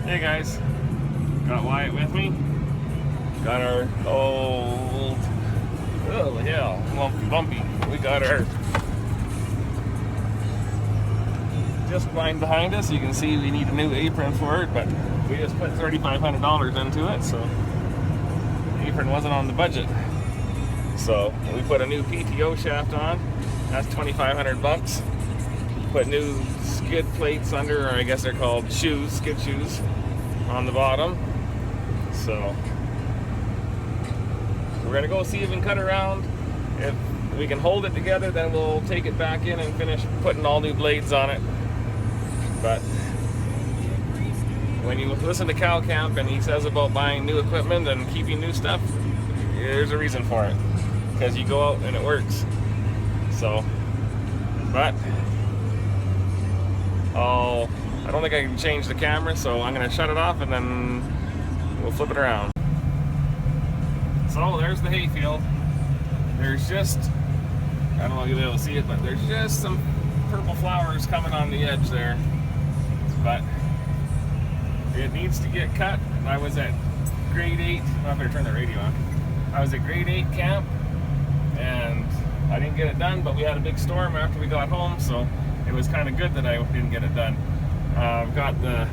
Hey guys, got Wyatt with me. Got our old, oh hell, lumpy bumpy. We got our disc line behind us. You can see we need a new apron for it, but we just put $3,500 into it, so the apron wasn't on the budget. So we put a new PTO shaft on. That's $2,500. Put new skid plates under, or I guess they're called shoes, skid shoes, on the bottom. So we're gonna go see if we can cut around. If we can hold it together, then we'll take it back in and finish putting all new blades on it. But when you listen to Cal Camp and he says about buying new equipment and keeping new stuff, there's a reason for it, because you go out and it works. So, but I don't think I can change the camera, so I'm gonna shut it off and then we'll flip it around. So there's the hayfield. There's just, I don't know if you'll be able to see it, but there's just some purple flowers coming on the edge there. But it needs to get cut. I was at grade 8, I better turn the radio on. I was at grade 8 camp and I didn't get it done, but we had a big storm after we got home, so it was kind of good that I didn't get it done. I've got the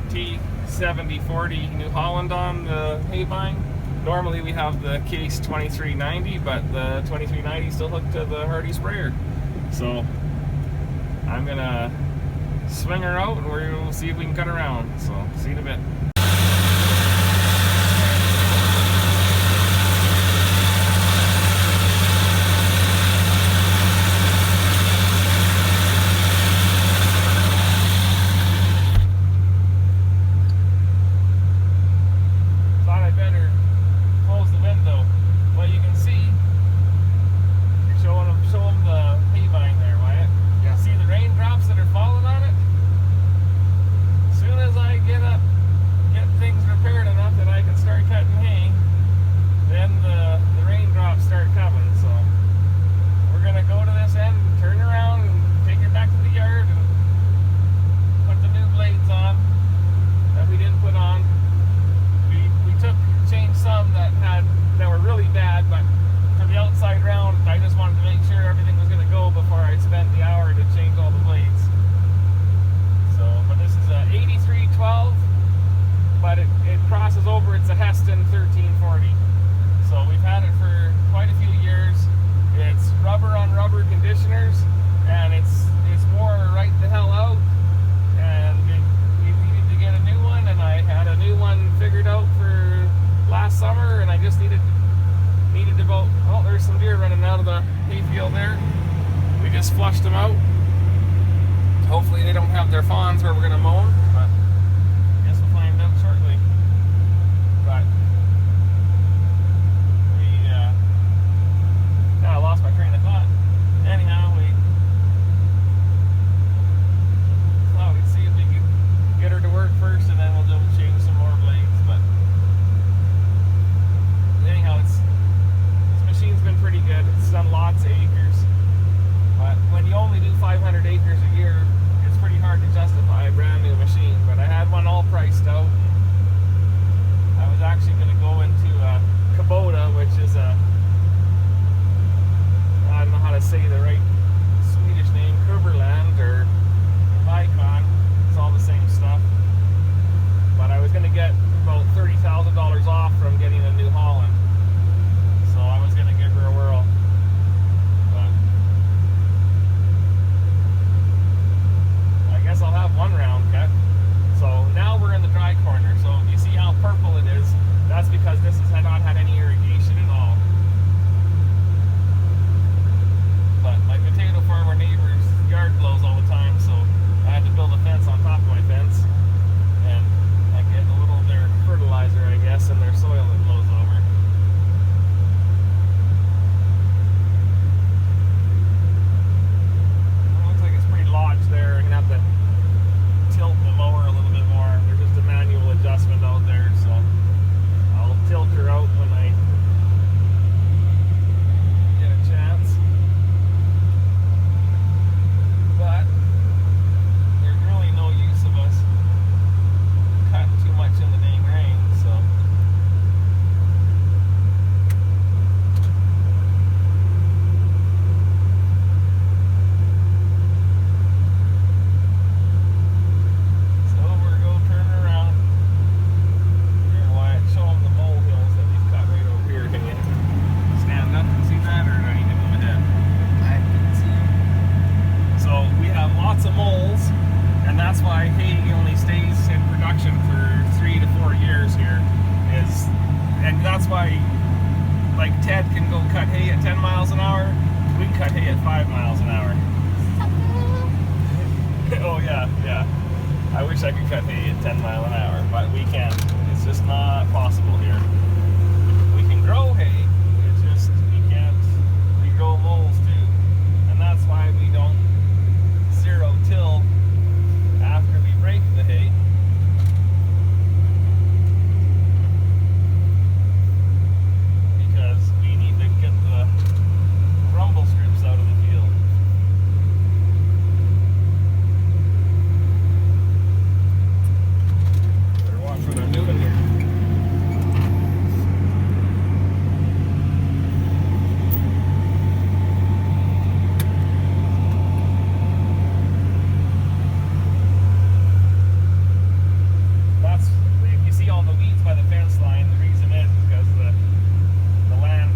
T7040 New Holland on the hay bine. Normally we have the case 2390, but the 2390 still hooked to the Hardy sprayer. So I'm gonna swing her out and we'll see if we can cut around. So see you in a bit. Flushed them out. Hopefully they don't have their fawns where we're going to mow them, but I guess we'll find out shortly. But we, I lost my train of thought. Anyhow, we thought we'd see if we could get her to work first, and then we'll double change some more blades. But anyhow, this machine's been pretty good. It's done lots of acres. But when you only do 500 acres a year, it's pretty hard to justify a brand new machine. But I had one all priced out. I was actually going to go into a Kubota, which is a, I don't know how to say the right Swedish name, Kuberland or Vicon. It's all the same stuff. But I was going to get about $30,000 off from getting a New Holland. So I was going to give her a whirl. at 5 miles an hour. Oh yeah, yeah. I wish I could cut hay at 10 miles an hour, but we can't. It's just not possible here. We can grow hay, it's just we can't. We grow moles too, and that's why we don't zero till after we break the hay. Because we need to get the rumble strips out of the field. Better watch what I'm doing here. That's, if you see all the weeds by the fence line, the reason is because the land,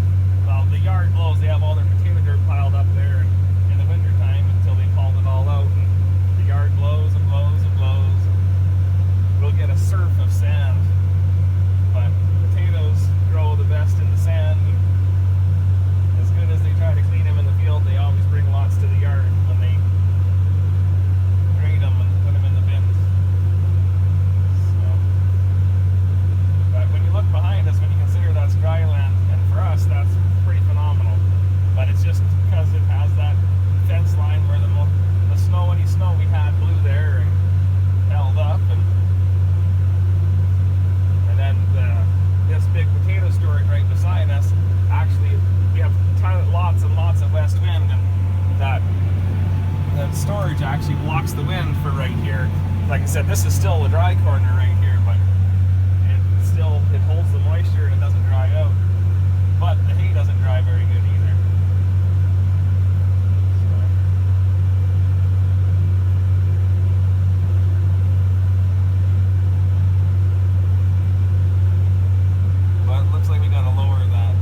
well, the yard blows, they have all their potato dirt piled up there in the winter time until they hauled it all out, and the yard blows and blows and blows. We'll get a surf of sand, but potatoes grow the best in the sand. As good as they try to clean them in the field, they always bring lots to the yard when they grade them and put them in the bins. So, but when you look behind us, when you consider that's dry land, and for us that's pretty phenomenal. But it's just because it has that fence line where the snow, any snow we had blew there and held up, and then this big potato storage right beside us, actually we have lots and lots of west wind, and that storage actually blocks the wind for right here. Like I said, this is still the dry corner right here, but it holds the moisture and it doesn't dry out. But the hay doesn't dry very good either. But it looks like we gotta lower that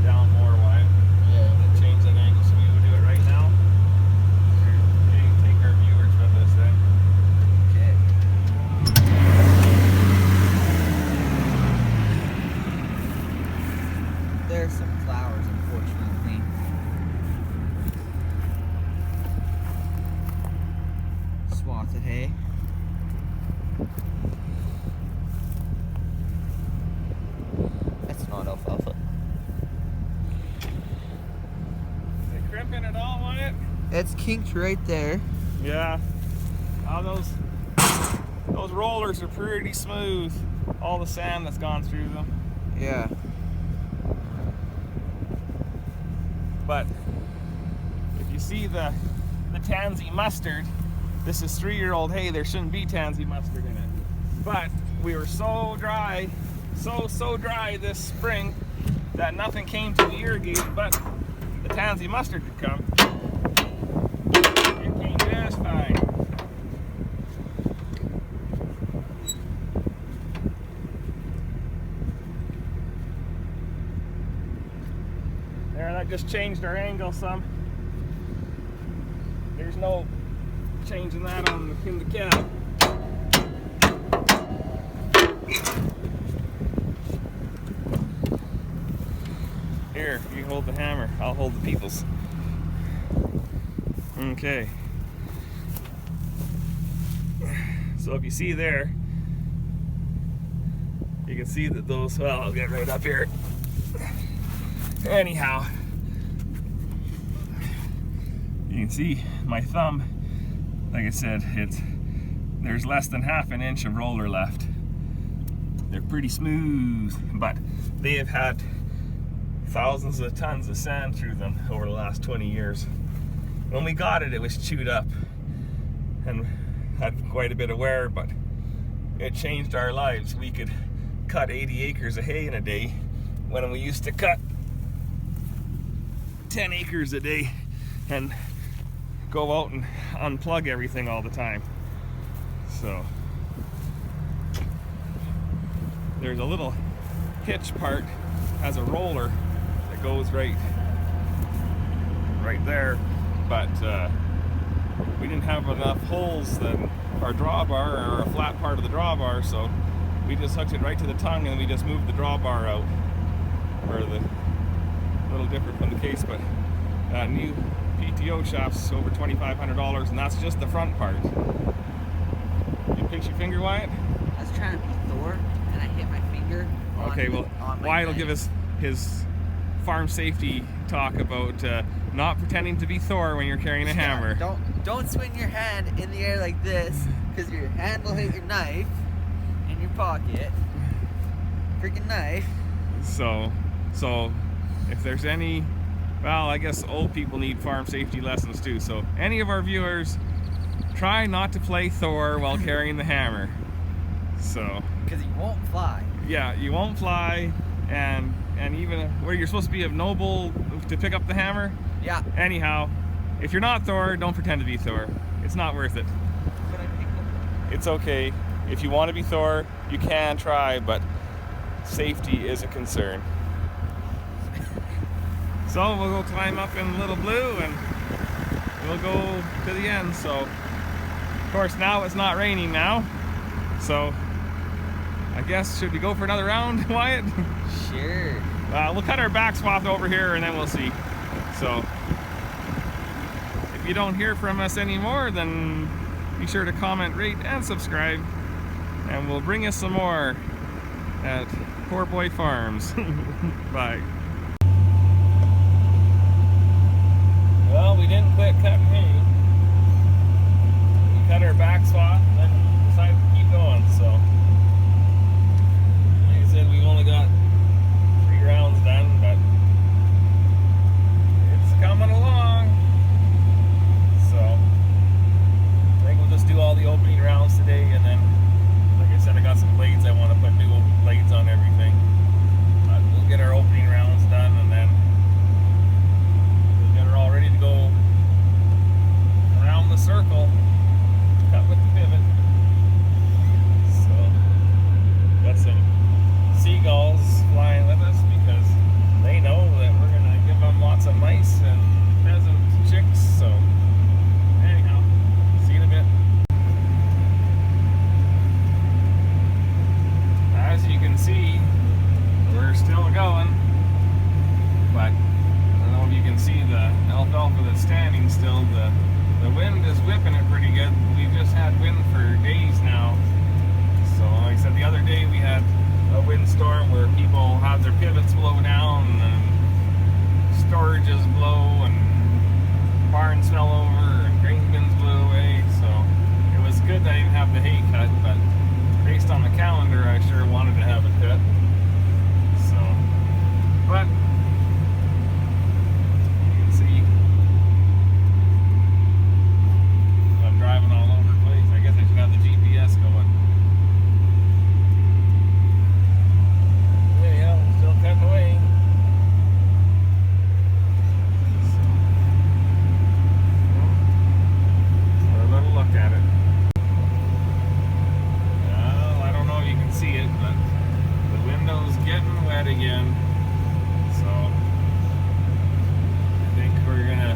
down more wide. Yeah. And change that angle, so we would do it right now. Okay, take our viewers with us then. Okay. There's some flowers, unfortunately. Swatted hay. That's not alfalfa. Is it crimping at all on it? It's kinked right there. Yeah. Oh, those rollers are pretty smooth. All the sand that's gone through them. Yeah. But if you see the tansy mustard, this is 3-year-old hay. There shouldn't be tansy mustard in it. But we were so dry, so dry this spring that nothing came to irrigate, but the tansy mustard could come. It came just fine. There, that just changed our angle some. There's no changing that in the cab. Here, you hold the hammer, I'll hold the people's. Okay. So if you see there, you can see that those, well, I'll get right up here. Anyhow, you can see my thumb, like I said, there's less than half an inch of roller left. They're pretty smooth, but they have had thousands of tons of sand through them over the last 20 years. When we got it, it was chewed up and had quite a bit of wear, but it changed our lives. We could cut 80 acres of hay in a day when we used to cut 10 acres a day and go out and unplug everything all the time. So there's a little hitch part, has a roller that goes right there, but we didn't have enough holes in our drawbar or a flat part of the drawbar, so we just hooked it right to the tongue and we just moved the drawbar out, or a little different from the case, but new PTO shaft's over $2,500, and that's just the front part. You pinch your finger, Wyatt? I was trying to be Thor, and I hit my finger. Okay, well, Wyatt will give us his farm safety talk about not pretending to be Thor when you're carrying a hammer. Don't swing your hand in the air like this, because your hand will hit your knife in your pocket. Freaking knife. So if there's any, well, I guess old people need farm safety lessons too. So any of our viewers, try not to play Thor while carrying the hammer. So because you won't fly. Yeah, you won't fly, and even where you're supposed to be of noble to pick up the hammer. Yeah. Anyhow, if you're not Thor, don't pretend to be Thor. It's not worth it. But I picked up. It's okay. If you want to be Thor, you can try, but safety is a concern. So we'll go climb up in Little Blue and we'll go to the end. So of course now it's not raining now. So I guess, should we go for another round, Wyatt? Sure. We'll cut our back swath over here and then we'll see. So if you don't hear from us anymore, then be sure to comment, rate, and subscribe. And we'll bring you some more at Poor Boy Farms. Bye. Well, we didn't quit cutting hay. We cut our back swath and then decided to keep going. So, like I said, we've only got 3 rounds done, but it's coming along. So, I think we'll just do all the opening rounds today, and then, like I said, I got some blades I want to put new blades on everything. But we'll get our opening rounds done, and then we'll get her all ready to go around the circle, cut with the pivot. So, got some seagulls flying with us because they know that we're going to give them lots of mice and pheasant chicks. So, anyhow, see you in a bit. As you can see, we're still going, but I don't know if you can see the alfalfa that's standing still. The wind is whipping it pretty good. We've just had wind for days now. So like I said, the other day we had a windstorm where people had their pivots blow down and storages blow and barns fell over and grain bins blew away. So it was good that I didn't have the hay cut, but based on the calendar, I sure wanted to have it cut. So, but you can see I'm driving all over the place. I guess I should have the GPS going. Yeah, I'm still cutting away. So, a little look at it. See it, but the window's getting wet again, so I think we're gonna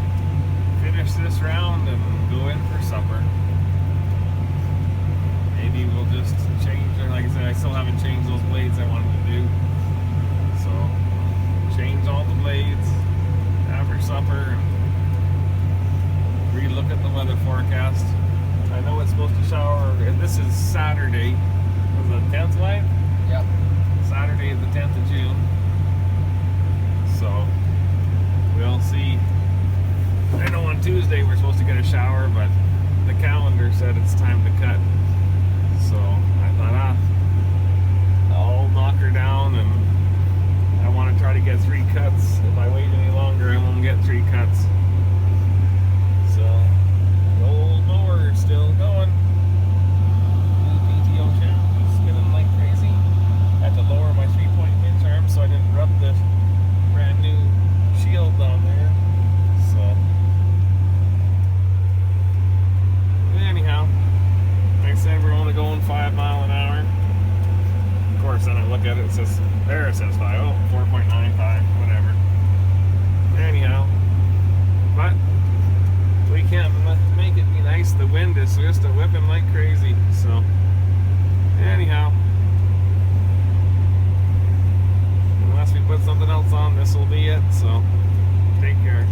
finish this round and go in for supper. Maybe we'll just change, or like I said, I still haven't changed those blades I wanted to do, so change all the blades after supper and re-look at the weather forecast. I know it's supposed to shower, and this is Saturday. The 10th light? Yep. Saturday the 10th of June. So we'll see. I know on Tuesday we're supposed to get a shower, but the calendar said it's time to cut. So I thought, I'll knock her down, and I want to try to get 3 cuts. If I wait any longer, I won't get 3 cuts. So the old mower is still going. Had to lower my 3-point hinge arm so I didn't rub the brand new shield on there. So anyhow, like I said, we're only going 5 miles an hour. Of course, then I look at it, it says 5. Oh, 4.95, whatever. Anyhow, but we can't make it be nice. The wind is just whipping like crazy. So anyhow, unless we put something else on, this will be it. So take care.